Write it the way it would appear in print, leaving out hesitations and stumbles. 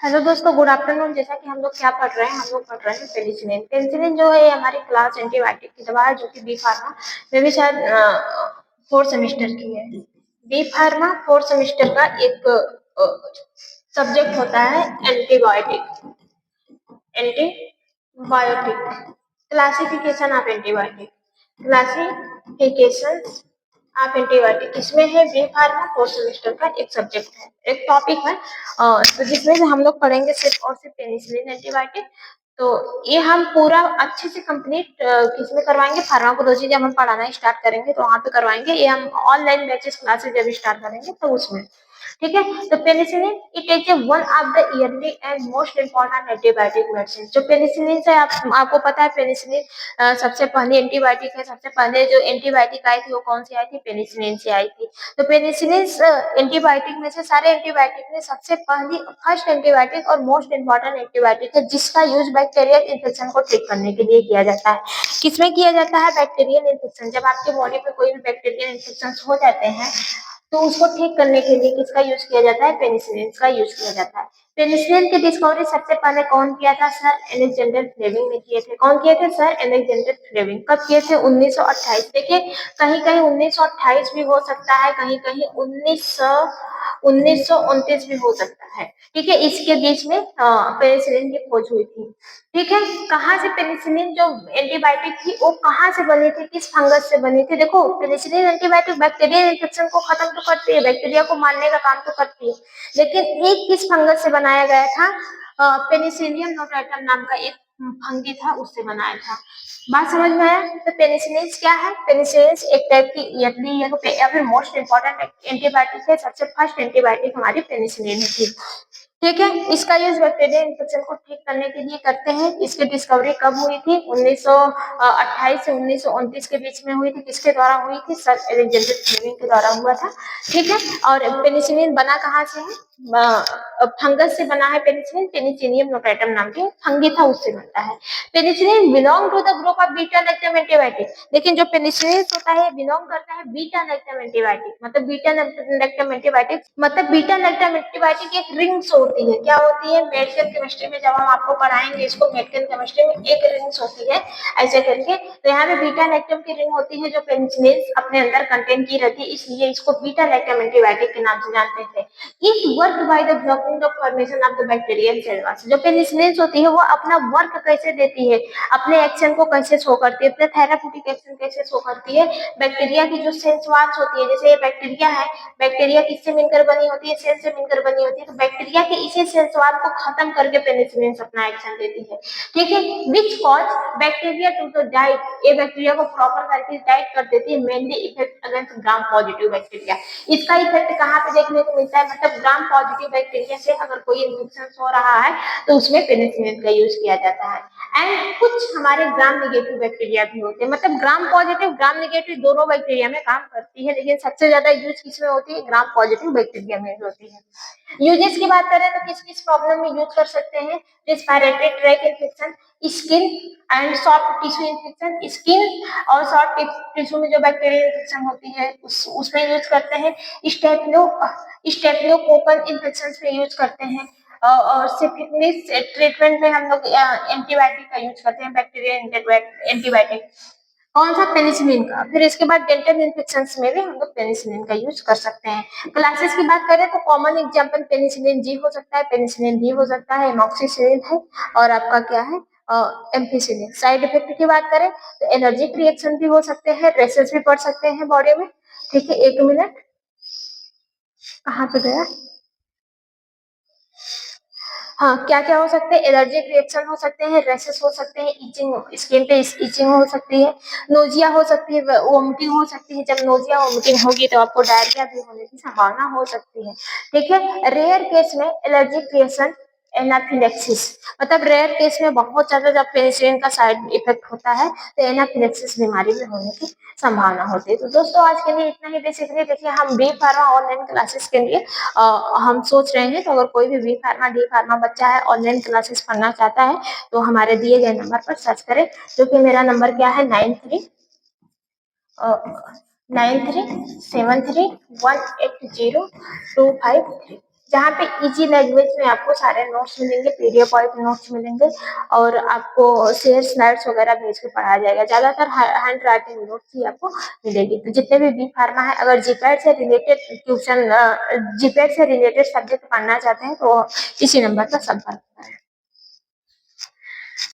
Hello दोस्तों, good afternoon. जैसा कि हम लोग क्या पढ़ रहे हैं, हम लोग पढ़ रहे हैं पेनिसिलिन। पेनिसिलिन जो है हमारी क्लास एंटीबायोटिक की दवा है, जो कि बी फार्मा में भी शायद 4 सेमेस्टर की है। बी फार्मा 4 सेमेस्टर का एक सब्जेक्ट होता है antibiotic. Antibiotic classification of antibiotic, classification of antibiotic इसमें है। बी फार्मा 4 सेमेस्टर का एक सब्जेक्ट है, एक टॉपिक है, तो जिसमें से हम लोग पढ़ेंगे सिर्फ और सिर्फ पेनिसिलिन एंटीबायोटिक। तो ये हम पूरा अच्छे से कंप्लीट किसमें करवाएंगे, फार्माकोलॉजी जब हम पढ़ाना स्टार्ट करेंगे तो वहां पे करवाएंगे। ये हम ऑनलाइन बैचेस क्लासेस जब स्टार्ट करेंगे तो उसमें, ठीक है। तो penicillin it is one of the yearly and most important antibiotic medicine. जो पेनिसिलिन से आपको पता है, पेनिसिलिन सबसे पहले एंटीबायोटिक है। सबसे पहले जो एंटीबायोटिक आई थी वो कौन सी आई थी? पेनिसिलिन से आई थी। तो पेनिसिलिन एंटीबायोटिक में से, सारे एंटीबायोटिक में सबसे पहली फर्स्ट एंटीबायोटिक और मोस्ट इंपॉर्टेंट एंटीबायोटिक है, जिसका यूज बैक्टीरियल इन्फेक्शन को ठीक करने के लिए किया जाता है। किसमें किया जाता है? Bacterial infection. जब आपके बॉडी पे कोई भी बैक्टीरियल इन्फेक्शन हो जाते हैं तो उसको ठीक करने के लिए किसका यूज किया जाता है? पेनिसिलिन का यूज किया जाता है। पेनिसिलिन की डिस्कवरी सबसे पहले कौन किया था? सर एलेक्जेंडर फ्लेमिंग ने किए थे। कौन किए थे? Sir Alexander Fleming. कब किए थे? 1928। देखिए, कहीं कहीं 1928 भी हो सकता है, कहीं कहीं 1929 भी हो सकता है, ठीक है। इसके बीच में पेनिसिलिन की खोज हुई थी, ठीक है। कहाँ से पेनिसिलिन जो एंटीबायोटिक थी वो कहाँ से बनी थी, किस फंगस से बनी थी? देखो, पेनिसिलिन एंटीबायोटिक बैक्टीरियल इन्फेक्शन को खत्म तो करती है, बैक्टीरिया को मारने का काम तो करती है, लेकिन एक किस फंगस से बनाया गया था? पेनिसिलियम नोटाटम नाम का एक फंगी था, उससे बनाया था। बात समझ में आया? तो पेनिसिलिन क्या है? पेनिसिलिन एक टाइप की या फिर मोस्ट इंपॉर्टेंट एंटीबायोटिक है। सबसे फर्स्ट एंटीबायोटिक हमारी पेनिसिलिन थी, ठीक है। इसका यूज बैक्टीरियल इन्फेक्शन को ठीक करने के लिए करते हैं। इसकी डिस्कवरी कब हुई थी? 1928 से 1929 के बीच में हुई थी। किसके द्वारा हुई थी? सर एलेक्जेंडर फ्लेमिंग के द्वारा हुआ था, ठीक है। और पेनिसिलिन बना कहाँ से है? फंगस से बना है पेनिसिलिन। पेनिसिलियम नोटाटम नाम के फंगी था, उससे बनता है। Penicillin belong to the group of beta lactam antibiotic. लेकिन जो पेनिसिलिन होता है बिलोंग करता है बीटा लैक्टम एंटीबायोटिक। मतलब बीटा लैक्टम एंटीबायोटिक मतलब बीटा लैक्टम एंटीबायोटिक एक रिंग्स होती है। क्या होती है? मेडिकल केमिस्ट्री में जब हम आपको पढ़ाएंगे इसको, मेडिकल केमिस्ट्री में एक रिंग्स होती है ऐसे करके। तो यहाँ पे बीटा लैक्टम की रिंग होती है जो पेनिसिलिन अपने अंदर कंटेन की रहती है, इसलिए इसको बीटा लैक्टम एंटीबायोटिक के नाम से जानते थे। It work by the blocking the formation of the bacterial cell wall. जो पेनिसिलिन होती है वो अपना वर्क कैसे देती है, अपने एक्शन को कैसे शो करती है, अपने थेराप्यूटिक एक्शन कैसे शो करती है? बैक्टीरिया की जो सेल्स वॉल्स होती है, जैसे ये बैक्टीरिया है, बैक्टीरिया किससे मिलकर बनी होती है? सेल से मिलकर बनी होती है। तो बैक्टीरिया के इसी सेल्स वॉल को खत्म करके पेनिसिलिन अपना एक्शन देती है, ठीक है। Which cause bacteria to the diet, ये बैक्टीरिया को प्रॉपर करके डाइट कर देती है, mainly effect against gram positive bacteria. इसका इफेक्ट कहाँ पे देखने को मिलता है? मतलब ग्राम पॉजिटिव बैक्टीरिया से अगर कोई इन्फेक्शन हो रहा है तो उसमें पेनिसिलिन का यूज किया जाता है। एंड कुछ हमारे ग्राम नेगेटिव बैक्टीरिया भी होते हैं, मतलब ग्राम पॉजिटिव ग्राम नेगेटिव दोनों बैक्टीरिया में काम करती है, लेकिन सबसे ज्यादा यूज किसमें होती है? ग्राम पॉजिटिव बैक्टीरिया में होती है। यूजेस की बात करें तो किस किस प्रॉब्लम में यूज कर सकते हैं? Respiratory tract infection, skin and soft tissue infection. Skin और सॉफ्ट टिश्यू में जो बैक्टीरियल इन्फेक्शन होती है उसमें यूज करते हैं। स्टेफिलोकोकल इन्फेक्शन में यूज करते हैं। और सिफिलिस ट्रीटमेंट में हम लोग एंटीबायोटिक का यूज करते हैं, बैक्टीरियल एंटीबायोटिक। कौन सा? पेनिसिलिन का। फिर इसके बाद डेंटल इन्फेक्शन में भी हम लोग पेनिसिलिन का यूज कर सकते हैं। क्लासेस की बात करें तो कॉमन एग्जांपल पेनिसिलिन जी हो सकता है, पेनिसिलिन डी हो सकता है, एमॉक्सिसिलिन है, और आपका क्या है? एम्पिसिलिन। साइड इफेक्ट की बात करें तो एलर्जिक रिएक्शन भी हो सकते हैं, रेसेस भी पड़ सकते हैं बॉडी में, ठीक है। 1 मिनट, कहाँ पे गया? हाँ, क्या क्या हो सकते हैं? एलर्जिक रिएक्शन हो सकते हैं, रेसेस हो सकते हैं, इचिंग, स्किन पे इचिंग हो सकती है, नोजिया हो सकती है, वोमिटिंग हो सकती है। जब नोजिया वोमिटिंग होगी तो आपको डायरिया भी होने की संभावना हो सकती है, ठीक है। रेयर केस में एलर्जिक रिएक्शन एनाफिलेक्सिस, मतलब रेयर केस में बहुत ज्यादा जब पेनिसिलिन का साइड इफेक्ट होता है तो एनाफिलेक्सिस बीमारी भी होने की संभावना होती है। तो दोस्तों आज के लिए इतना ही बेसिकली। देखिए, हम बी फार्मा ऑनलाइन क्लासेस के लिए हम सोच रहे हैं, तो अगर कोई भी बी फार्मा डी फार्मा बच्चा है ऑनलाइन क्लासेस पढ़ना चाहता है तो हमारे दिए गए नंबर पर सर्च करें, जो कि मेरा नंबर क्या है? 9373180253। जहाँ पे इजी लैंग्वेज में आपको सारे नोट्स मिलेंगे, पीडीएफ वाइज नोट्स मिलेंगे और आपको शेयर स्लाइड्स वगैरह भेज के पढ़ाया जाएगा। ज्यादातर हैंड राइटिंग नोट्स ही आपको मिलेगी। तो जितने भी बी फार्मा है, अगर जीपैट से रिलेटेड ट्यूशन, जीपैट से रिलेटेड सब्जेक्ट पढ़ना चाहते हैं तो इसी नंबर पर संपर्क करें।